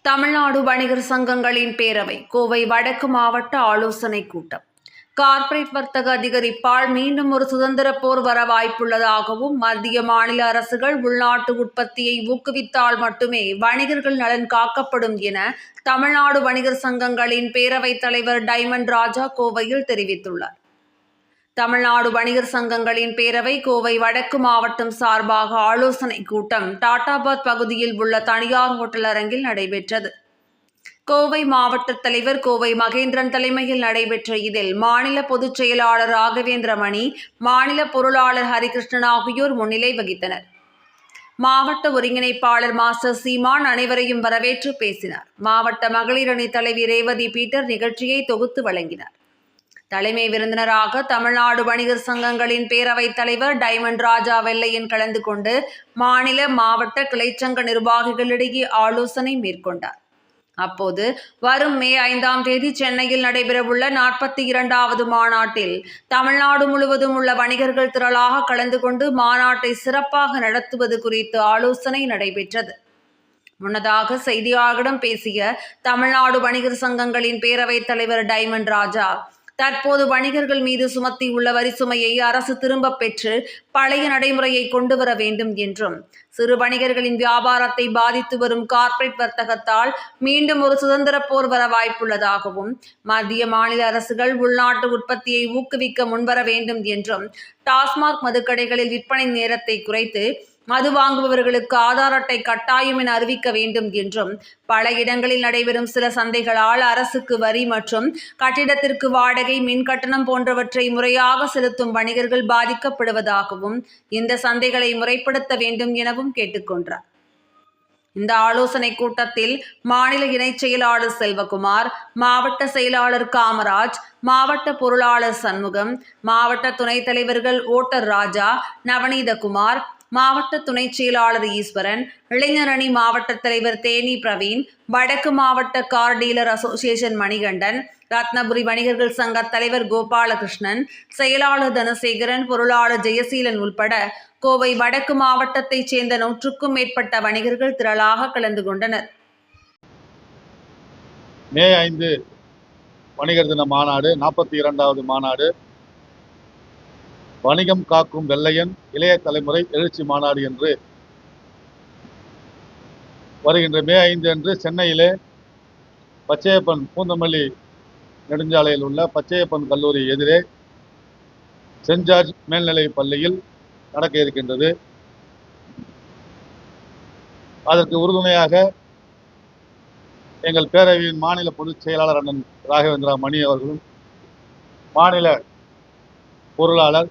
தமிழ்நாடு வணிகர் சங்கங்களின் பேரவை கோவை வடக்கு மாவட்ட ஆலோசனைக் கூட்டம். கார்ப்பரேட் வர்த்தக அதிகரிப்பால் மீண்டும் ஒரு சுதந்திர போர் வர வாய்ப்புள்ளதாகவும், மத்திய மாநில அரசுகள் உள்நாட்டு உற்பத்தியை ஊக்குவித்தால் மட்டுமே வணிகர்கள் நலன் காக்கப்படும் என தமிழ்நாடு வணிகர் சங்கங்களின் பேரவைத் தலைவர் டைமண்ட் ராஜா கோவையில் தெரிவித்துள்ளார். தமிழ்நாடு வணிகர் சங்கங்களின் பேரவை கோவை வடக்கு மாவட்டம் சார்பாக ஆலோசனைக் கூட்டம் டாடாபாத் பகுதியில் உள்ள தனியார் ஹோட்டல் அரங்கில் நடைபெற்றது. கோவை மாவட்ட தலைவர் கோவை மகேந்திரன் தலைமையில் நடைபெற்ற இதில் மாநில பொதுச் செயலாளர் ராகவேந்திரமணி, மாநில பொருளாளர் ஹரிகிருஷ்ணன் ஆகியோர் முன்னிலை வகித்தனர். மாவட்ட ஒருங்கிணைப்பாளர் மாஸ்டர் சீமான் அனைவரையும் வரவேற்று பேசினார். மாவட்ட மகளிர் அணி தலைவி ரேவதி பீட்டர் நிகழ்ச்சியை தொகுத்து வழங்கினார். தலைமை விருந்தினராக தமிழ்நாடு வணிகர் சங்கங்களின் பேரவைத் தலைவர் டைமண்ட் ராஜா வெள்ளையன் கலந்து கொண்டு மாநில, மாவட்ட கிளைச்சங்க நிர்வாகிகளிடையே ஆலோசனை மேற்கொண்டார். அப்போது வரும் மே 5ஆம் தேதி சென்னையில் நடைபெறவுள்ள 42வது மாநாட்டில் தமிழ்நாடு முழுவதும் உள்ள வணிகர்கள் திரளாக கலந்து கொண்டு மாநாட்டை சிறப்பாக நடத்துவது குறித்து ஆலோசனை நடைபெற்றது. முன்னதாக செய்தியாளர்களிடம் பேசிய தமிழ்நாடு வணிகர் சங்கங்களின் பேரவைத் தலைவர் டைமண்ட் ராஜா, தற்போது வணிகர்கள் மீது சுமத்தியுள்ள வரிசுமையை அரசு திரும்பப் பெற்று பழைய நடைமுறையை கொண்டு வர வேண்டும் என்றும், சிறு வணிகர்களின் வியாபாரத்தை பாதித்து வரும் கார்ப்பரேட் வர்த்தகத்தால் மீண்டும் ஒரு சுதந்திர போர் வர வாய்ப்புள்ளதாகவும், மத்திய மாநில அரசுகள் உள்நாட்டு உற்பத்தியை ஊக்குவிக்க முன்வர வேண்டும் என்றும், டாஸ்மாக் மதுக்கடைகளில் விற்பனை நேரத்தை குறைத்து மது வாங்குபவர்களுக்கு ஆதார் அட்டை கட்டாயம் என அறிவிக்க வேண்டும் என்றும், பல இடங்களில் நடைபெறும் சில சந்தைகளால் அரசுக்கு வரி மற்றும் கட்டிடத்திற்கு வாடகை, மின் கட்டணம் போன்றவற்றை முறையாக செலுத்தும் வணிகர்கள் பாதிக்கப்படுவதாகவும், இந்த சந்தைகளை முறைப்படுத்த வேண்டும் எனவும் கேட்டுக்கொண்டார். இந்த ஆலோசனைக் கூட்டத்தில் மாநில இணைச் செயலாளர் செல்வகுமார், மாவட்ட செயலாளர் காமராஜ், மாவட்ட பொருளாளர் சண்முகம், மாவட்ட துணைத் தலைவர்கள் ஓட்டர் ராஜா, நவநீதகுமார், மாவட்ட துணைச் செயலாளர் ஈஸ்வரன், இளைஞர் அணி மாவட்ட தலைவர் தேனி பிரவீன், வடக்கு மாவட்ட car dealer association Manikandan, Rathnapuri வணிகர்கள் சங்க தலைவர் கோபாலகிருஷ்ணன், செயலாளர் தனசேகரன், பொருளாளர் ஜெயசீலன் உள்பட கோவை வடக்கு மாவட்டத்தைச் சேர்ந்த 100க்கும் மேற்பட்ட வணிகர்கள் திரளாக கலந்து கொண்டனர். மே 5 வணிகர் தின மாநாடு, 42வது மாநாடு, வணிகம் காக்கும் வெள்ளையன் இளைய தலைமுறை எழுச்சி மாநாடு என்று வருகின்ற மே 5 அன்று சென்னையிலே பச்சையப்பன் பூந்தமல்லி நெடுஞ்சாலையில் உள்ள பச்சையப்பன் கல்லூரி எதிரே சென்ட் ஜார்ஜ் மேல்நிலை பள்ளியில் நடக்க இருக்கின்றது. அதற்கு உறுதுணையாக எங்கள் பேரவையின் மாநில பொதுச் செயலாளர் அண்ணன் ராகவேந்திரா மணி அவர்களும், மாநில பொருளாளர்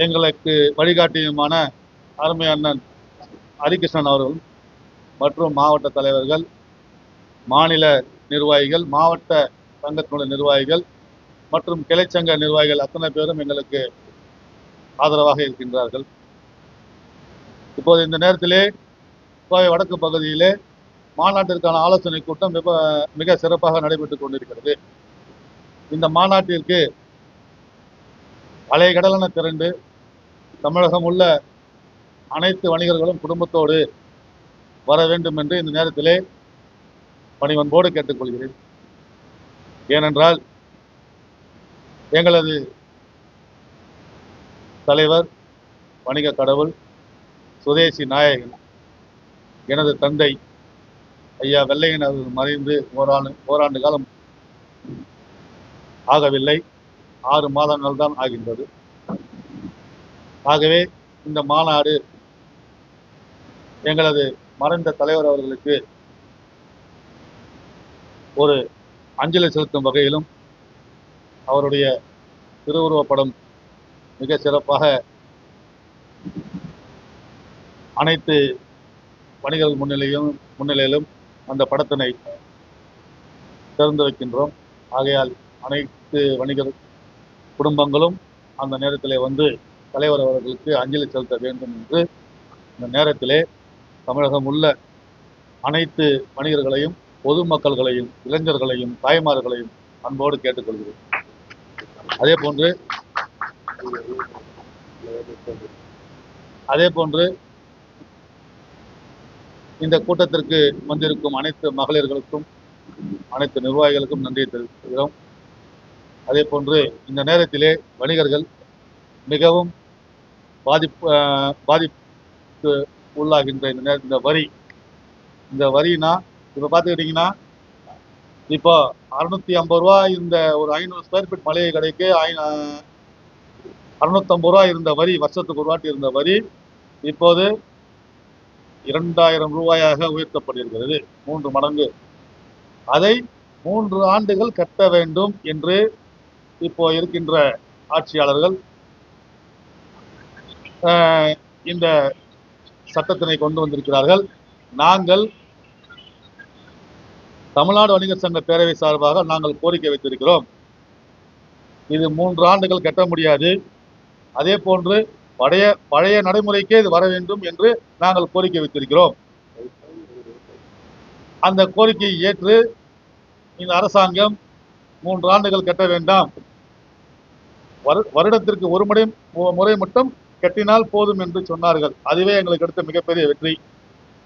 எங்களுக்கு வழிகாட்டியுமான அருமை அண்ணன் ஹரிகிருஷ்ணன் அவர்களும் மற்றும் மாவட்ட தலைவர்கள், மாநில நிர்வாகிகள், மாவட்ட சங்கத்தினுடைய நிர்வாகிகள் மற்றும் கிளைச்சங்க நிர்வாகிகள் அத்தனை பேரும் எங்களுக்கு ஆதரவாக இருக்கின்றார்கள். இப்போது இந்த நேரத்திலே கோவை வடக்கு பகுதியிலே மாநாட்டிற்கான ஆலோசனை கூட்டம் மிக சிறப்பாக நடைபெற்றுக் கொண்டிருக்கிறது. இந்த மாநாட்டிற்கு அலைகடலென திரண்டு தமிழகம் உள்ள அனைத்து வணிகர்களும் குடும்பத்தோடு வர வேண்டும் என்று இந்த நேரத்திலே பணிவன்போடு கேட்டுக்கொள்கிறேன். ஏனென்றால் எங்களது தலைவர், வணிக கடவுள், சுதேசி நாயகன், எனது தந்தை ஐயா வெள்ளையன் அவர்கள் மறைந்து ஓராண்டு காலம் ஆகவில்லை, 6 மாதங்கள் தான் ஆகின்றது. ஆகவே இந்த மாநாடு எங்களது மறைந்த தலைவர் அவர்களுக்கு ஒரு அஞ்சலி செலுத்தும் வகையிலும், அவருடைய திருவுருவப்படம் மிக சிறப்பாக அனைத்து வணிகர்கள் முன்னிலையிலும் அந்த படத்தினை திறந்து வைக்கின்றோம். ஆகையால் அனைத்து வணிகர் குடும்பங்களும் அந்த நேரத்திலே வந்து தலைவர் அவர்களுக்கு அஞ்சலி செலுத்த வேண்டும் என்று இந்த நேரத்திலே தமிழகம் உள்ள அனைத்து வணிகர்களையும், பொதுமக்கள்களையும், இளைஞர்களையும், தாய்மார்களையும் அன்போடு கேட்டுக்கொள்கிறேன். அதே போன்று இந்த கூட்டத்திற்கு வந்திருக்கும் அனைத்து மகளிர்களுக்கும் அனைத்து நிர்வாகிகளுக்கும் நன்றியை தெரிவிக்கிறோம். அதே போன்று இந்த நேரத்திலே வணிகர்கள் மிகவும் பாதிப்பு உள்ளாகின்ற இந்த இந்த வரினா இப்போ பார்த்துக்கிட்டிங்கன்னா இப்போ 650 ரூபா இந்த ஒரு 500 ஸ்கொயர் ஃபீட் மளிகை கடைக்கு 650 ரூபா இருந்த வரி, வருஷத்துக்கு ஒரு வாட்டி இருந்த வரி இப்போது 2000 ரூபாயாக உயர்த்தப்பட்டிருக்கிறது, 3 மடங்கு. அதை 3 ஆண்டுகள் கட்ட வேண்டும் என்று இப்போ இருக்கின்ற ஆட்சியாளர்கள் இந்த சட்டத்தினை கொண்டு வந்திருக்கிறார்கள். நாங்கள் தமிழ்நாடு வணிகர் சங்க பேரவை சார்பாக நாங்கள் கோரிக்கை வைத்திருக்கிறோம். இது 3 ஆண்டுகள் கட்ட முடியாது. அதே போன்று பழைய நடைமுறைக்கே இது வர வேண்டும் என்று நாங்கள் கோரிக்கை வைத்திருக்கிறோம். அந்த கோரிக்கையை ஏற்று இந்த அரசாங்கம் 3 ஆண்டுகள் கட்ட வேண்டாம், வருடத்திற்கு ஒரு முறை மட்டும் கட்டினால் போதும் என்று சொன்னார்கள். அதுவே எங்களுக்கு எடுத்த மிகப்பெரிய வெற்றி.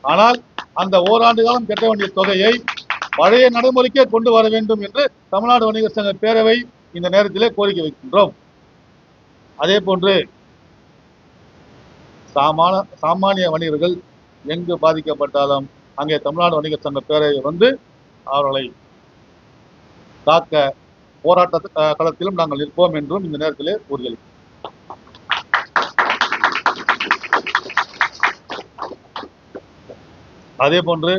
ஆனால் அந்த ஓராண்டு காலம் கட்ட வேண்டிய தொகையை பழைய நடைமுறைக்கே கொண்டு வர வேண்டும் என்று தமிழ்நாடு வணிகர் சங்க பேரவை இந்த நேரத்திலே கோரிக்கை வைக்கின்றோம். அதே போன்று சாமானிய வணிகர்கள் எங்கு பாதிக்கப்பட்டாலும் அங்கே தமிழ்நாடு வணிகர் சங்க பேரவை வந்து அவர்களை காக்க போராட்ட களத்திலும் நாங்கள் நிற்போம் என்றும் இந்த நேரத்திலே உறுதியளிக்கிறோம். அதே போன்று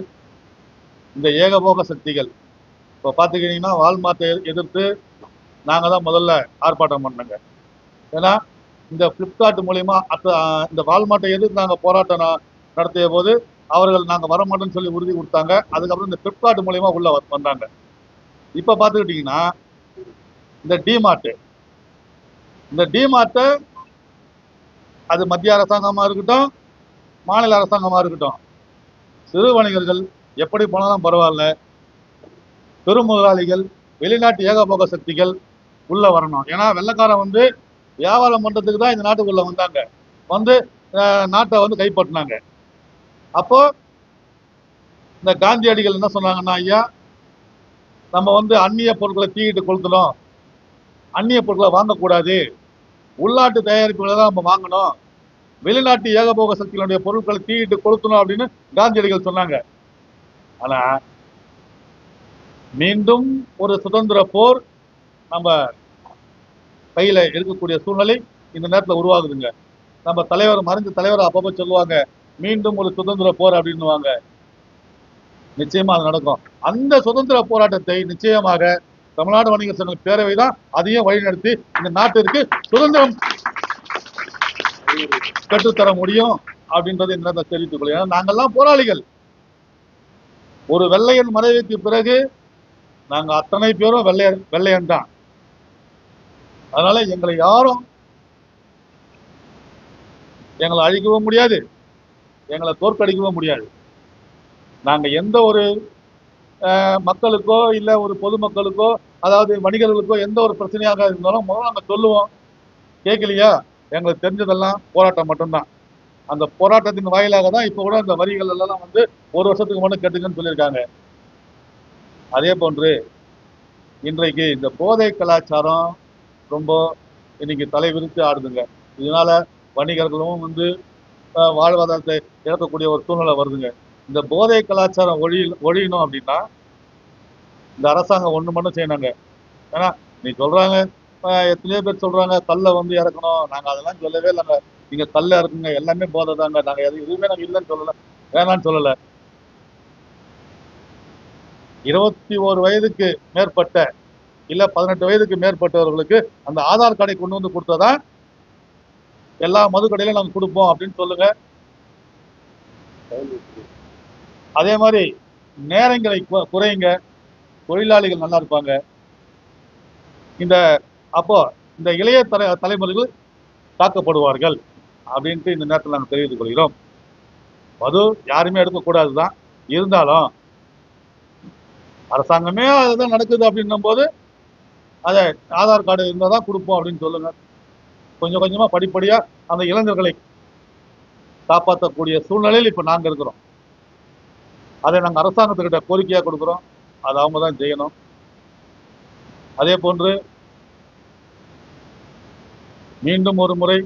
இந்த ஏகபோக சக்திகள் இப்போ பார்த்துக்கிட்டீங்கன்னா வால்மார்ட்டை எதிர்த்து நாங்கள் தான் முதல்ல ஆர்ப்பாட்டம் பண்ணோங்க. ஏன்னா இந்த பிளிப்கார்ட் மூலிமா இந்த வால்மார்ட்டை எதிர்த்து நாங்கள் போராட்டம் நடத்திய போது அவர்கள் நாங்கள் வரமாட்டோம்னு சொல்லி உறுதி கொடுத்தாங்க. அதுக்கப்புறம் இந்த பிளிப்கார்ட் மூலிமா உள்ள வந்தாங்க. இப்போ பார்த்துக்கிட்டிங்கன்னா இந்த டிமார்ட்டை அது மத்திய அரசாங்கமாக இருக்கட்டும், மாநில அரசாங்கமாக இருக்கட்டும், சிறு வணிகர்கள் எப்படி போனாலும் பரவாயில்ல, பெரும் முதலாளிகள், வெளிநாட்டு ஏகபோக சக்திகள் உள்ள வரணும். ஏன்னா வெள்ளக்காரன் வந்து வியாபாரம் பண்றதுக்கு தான் இந்த நாட்டுக்குள்ள வந்தாங்க, வந்து நாட்டை வந்து கைப்பற்றினாங்க. அப்போ இந்த காந்தியடிகள் என்ன சொன்னாங்கன்னா, ஐயா நம்ம வந்து அந்நிய பொருட்களை தீயிட்டு கொளுத்தணும், அந்நிய பொருட்களை வாங்கக்கூடாது, உள்நாட்டு தயாரிப்புகளை தான் நம்ம வாங்கணும், வெளிநாட்டு ஏகபோக சக்திகளுடைய பொருட்களை தீயிட்டு கொளுத்தணும் அப்படின்னு காந்தியடிகள் சொன்னாங்க. ஆனா மீண்டும் ஒரு சுதந்திர போர் நம்ம கையில இருக்கக்கூடிய சூழ்நிலை இந்த நேரத்தில் உருவாகுதுங்க. நம்ம மறைஞ்ச தலைவர் அப்பப்போ சொல்லுவாங்க, மீண்டும் ஒரு சுதந்திர போர் அப்படின்னுவாங்க. நிச்சயமா அது நடக்கும். அந்த சுதந்திர போராட்டத்தை நிச்சயமாக தமிழ்நாடு வணிகர் சங்க பேரவை தான் அதையும் வழிநடத்தி இந்த நாட்டிற்கு சுதந்திரம் கற்றுத்தர முடியும் அப்படின்றது இந்த நேரத்தை தெரிவித்துக் கொள்கிறேன். நாங்கள்லாம் போராளிகள். ஒரு வெள்ளையன் மறைவுக்கு பிறகு நாங்க அத்தனை பேரும் வெள்ளையன் தான். அதனால எங்களை யாரும் எங்களை அழிக்கவும் முடியாது, எங்களை தோற்கடிக்கவும் முடியாது. நாங்க எந்த ஒரு மக்களுக்கோ இல்ல ஒரு பொதுமக்களுக்கோ, அதாவது வணிகர்களுக்கோ எந்த ஒரு பிரச்சனையாக இருந்தாலும் முதல்ல நாங்க சொல்லுவோம். கேட்கலையா, எங்களுக்கு தெரிஞ்சதெல்லாம் போராட்டம் மட்டும்தான். அந்த போராட்டத்தின் வாயிலாக தான் இப்ப கூட அந்த வரிகள் எல்லாம் வந்து 1 வருஷத்துக்கு மட்டும் கேட்டுங்கன்னு சொல்லியிருக்காங்க. அதே போன்று இன்றைக்கு இந்த போதை கலாச்சாரம் ரொம்ப இன்னைக்கு தலைவிரித்து ஆடுதுங்க. இதனால வணிகர்களும் வந்து வாழ்வாதாரத்தை இழக்கக்கூடிய ஒரு சூழ்நிலை வருதுங்க. இந்த போதை கலாச்சாரம் ஒழியணும் அப்படின்னா இந்த அரசாங்கம் ஒண்ணு மட்டும் செய்யணுங்க. ஏன்னா நீ சொல்றாங்க, எத்தனையோ பேர் சொல்றாங்க கல்லை வந்து இறக்கணும், நாங்க அதெல்லாம் சொல்லவே இல்லைங்க. நீங்க கல்ல இறக்குங்க, எல்லாமே போதை தாங்க, நாங்க எதுவுமே நாங்க இல்லைன்னு சொல்லல, வேணான்னு சொல்லல. 21 வயதுக்கு மேற்பட்ட இல்ல 18 வயதுக்கு மேற்பட்டவர்களுக்கு அந்த ஆதார் கார்டை கொண்டு வந்து கொடுத்ததான் எல்லா மது கடையிலும் நாங்க கொடுப்போம் அப்படின்னு சொல்லுங்க. அதே மாதிரி நேரங்களை குறைங்க, தொழிலாளிகள் நல்லா இருப்பாங்க. அப்போ இந்த இளைய தலைமுறைகள் தாக்கப்படுவார்கள் அப்படின்ட்டு இந்த நேரத்தில் நாங்கள் தெரிவித்துக் கொள்கிறோம். மது யாருமே எடுக்கக்கூடாதுதான், இருந்தாலும் அரசாங்கமே அதுதான் நடக்குது அப்படின்னும் போது அதை ஆதார் கார்டு இருந்தால் தான் கொடுப்போம் அப்படின்னு சொல்லுங்க. கொஞ்சம் கொஞ்சமா படிப்படியா அந்த இளைஞர்களை காப்பாற்றக்கூடிய சூழ்நிலையில் இப்ப நாங்க இருக்கிறோம். அதை நாங்கள் அரசாங்கத்துக்கிட்ட கோரிக்கையாக கொடுக்குறோம். அது அவங்க தான் செய்யணும். அதே போன்று மீண்டும் ஒரு முறை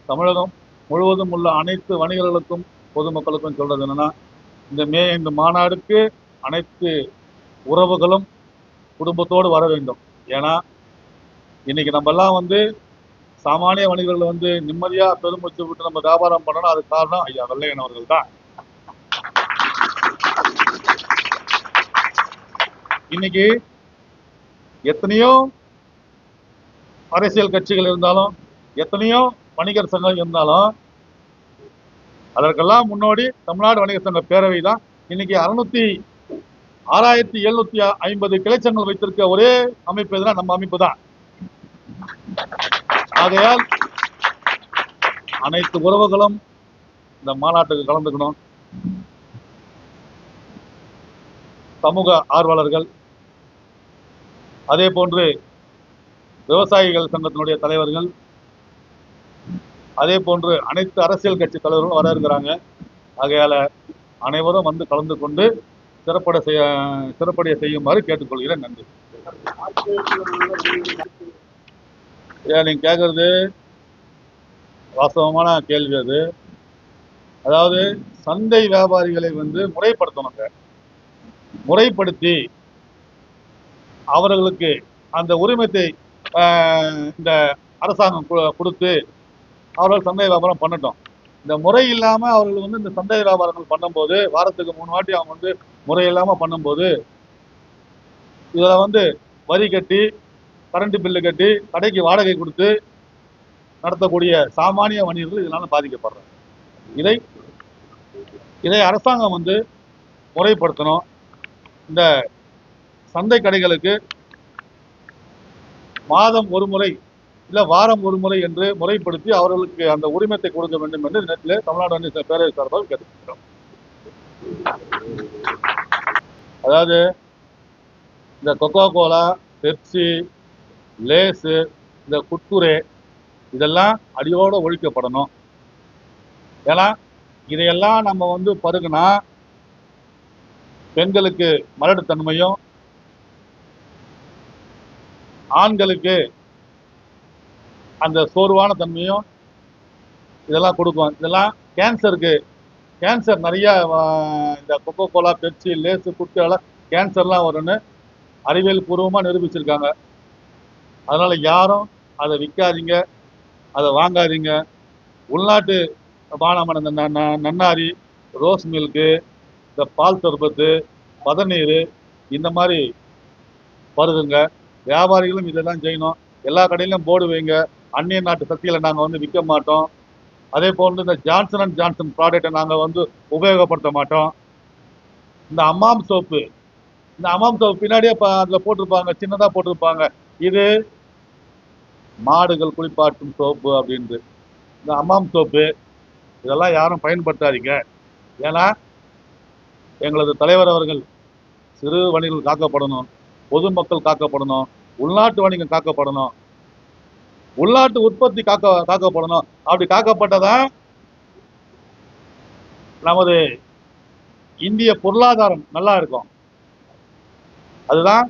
தமிழகம் முழுவதும் உள்ள அனைத்து வணிகர்களுக்கும் பொதுமக்களுக்கும் சொல்றது என்னன்னா, இந்த மே 5 மாநாடுக்கு அனைத்து உறவுகளும் குடும்பத்தோடு வர வேண்டும். ஏன்னா இன்னைக்கு நம்ம எல்லாம் சாமானிய வணிகர்கள் நிம்மதியா பெருமூச்சு விட்டு நம்ம வியாபாரம் பண்ணணும். அதுக்கு காரணம் ஐயா வெள்ளையன் அவர்கள் தான். இன்னைக்கு எத்தனையோ அரசியல் கட்சிகள் இருந்தாலும், எத்தனையோ வணிகர் சங்கம் இருந்தாலும், அதற்கெல்லாம் முன்னோடி தமிழ்நாடு வணிகர் சங்க பேரவை தான். இன்னைக்கு 6750 கிளைச்சங்கள் வைத்திருக்க ஒரே அமைப்பு எதுனா நம்ம அமைப்பு தான். ஆகையால் அனைத்து உறவுகளும் இந்த மாநாட்டுக்கு கலந்துக்கணும். சமூக ஆர்வலர்கள், அதே போன்று விவசாயிகள் சங்கத்தினுடைய தலைவர்கள், அதே போன்று அனைத்து அரசியல் கட்சி தலைவர்களும் வர இருக்கிறாங்க. ஆகையால அனைவரும் கலந்து கொண்டு சிறப்படைய செய்யுமாறு கேட்டுக்கொள்கிறேன். நன்றி. நீங்க கேட்கறது வாஸ்தவமான கேள்வி. அது அதாவது சந்தை வியாபாரிகளை முறைப்படுத்தணுங்க. முறைப்படுத்தி அவர்களுக்கு அந்த உரிமத்தை இந்த அரசாங்கம் கொடுத்து அவர்கள் சந்தை வியாபாரம் பண்ணட்டும். இந்த முறை இல்லாம அவர்கள் இந்த சந்தை வியாபாரங்கள் பண்ணும்போது, வாரத்துக்கு 3 வாட்டி அவங்க முறை இல்லாம பண்ணும்போது, இதுல வரி கட்டி, கரண்ட் பில்லு கட்டி, கடைக்கு வாடகை கொடுத்து நடத்தக்கூடிய சாமானிய வணிகர்கள் இதனால பாதிக்கப்படுறாங்க. இதை அரசாங்கம் முறைப்படுத்தணும். இந்த சந்தை கடைகளுக்கு மாதம் ஒரு முறை இல்ல வாரம் ஒரு முறை என்று முறைப்படுத்தி அவர்களுக்கு அந்த உரிமத்தை கொடுக்க வேண்டும் என்று நேற்றிலே தமிழ்நாடு வணிகர் பேரவை சார்பாக கேட்டுக்கிறோம். அதாவது இந்த கொக்கோ கோலா, பெப்சி, லேஸு, இந்த குட்குரே இதெல்லாம் அடியோட ஒழிக்கப்படணும். ஏன்னா இதையெல்லாம் நம்ம பருகுனா பெண்களுக்கு மலட்டுத்தன்மையும், ஆண்களுக்கு அந்த சோர்வான தன்மையும் இதெல்லாம் கொடுக்கும். இதெல்லாம் கேன்சர் நிறைய இந்த கொக்கோ கோலா, பெப்சி, லேஸு, குட்குரே கேன்சர்லாம் வரும்னு அறிவியல் பூர்வமாக நிரூபிச்சிருக்காங்க. அதனால யாரும் அதை விற்காதீங்க, அதை வாங்காதீங்க. உள்நாட்டு பானமான இந்த நன்னாரி, ரோஸ் மில்க்கு, இந்த பால் சர்பத்து, பதநீர் இந்த மாதிரி பருகுங்க. வியாபாரிகளும் இதை தான் செய்யணும். எல்லா கடையிலும் போர்டு வைங்க, அந்நிய நாட்டு சக்திகளை நாங்கள் விற்க மாட்டோம். அதே போன்று இந்த ஜான்சன் அண்ட் ஜான்சன் ப்ராடக்டை நாங்கள் உபயோகப்படுத்த மாட்டோம். இந்த அம்மாம் சோப்பு பின்னாடியே அதில் போட்டிருப்பாங்க, சின்னதாக போட்டிருப்பாங்க, இது மாடுகள் குளிப்பாட்டும் சோப்பு அப்படின்ட்டு. இந்த அம்மாம் சோப்பு இதெல்லாம் யாரும் பயன்படுத்தாதீங்க. ஏன்னா எங்களது தலைவர் அவர்கள் சிறு வணிகர்கள் காக்கப்படணும், பொதுமக்கள் காக்கப்படணும், உள்நாட்டு வணிகம் காக்கப்படணும், உள்நாட்டு உற்பத்தி காக்கப்படணும். அப்படி காக்கப்பட்டதான் நமது இந்திய பொருளாதாரம் நல்லா இருக்கும். அதுதான்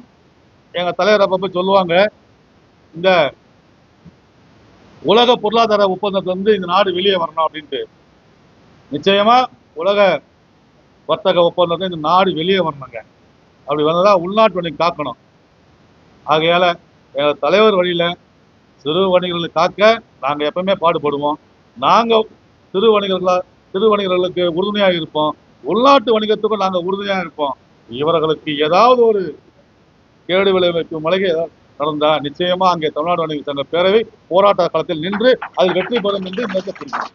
எங்க தலைவர் அப்பப்ப சொல்லுவாங்க, இந்த உலக பொருளாதார ஒப்பந்தத்திலிருந்து இந்த நாடு வெளியே வரணும் அப்படின்ட்டு. நிச்சயமா உலக வர்த்தக ஒப்பந்தத்தை இந்த நாடு வெளியே வரணுங்க. அப்படி வந்ததான் உள்நாட்டு வணிகம் காக்கணும். ஆகையால எங்க தலைவர் வழியில சிறு வணிகர்களை காக்க நாங்க எப்பவுமே பாடுபடுவோம். நாங்க சிறு வணிகர்களுக்கு உறுதுணையாக இருப்போம். உள்நாட்டு வணிகத்துக்கும் நாங்க உறுதுணையாக இருப்போம். இவர்களுக்கு ஏதாவது ஒரு கேடு விளைவிக்கும் மளிகை நடந்தா நிச்சயமா அங்கே தமிழ்நாடு வணிகர் சங்க பேரவை போராட்ட களத்தில் நின்று அதில் வெற்றி பெறும் என்று நினைக்கப்படுகிறோம்.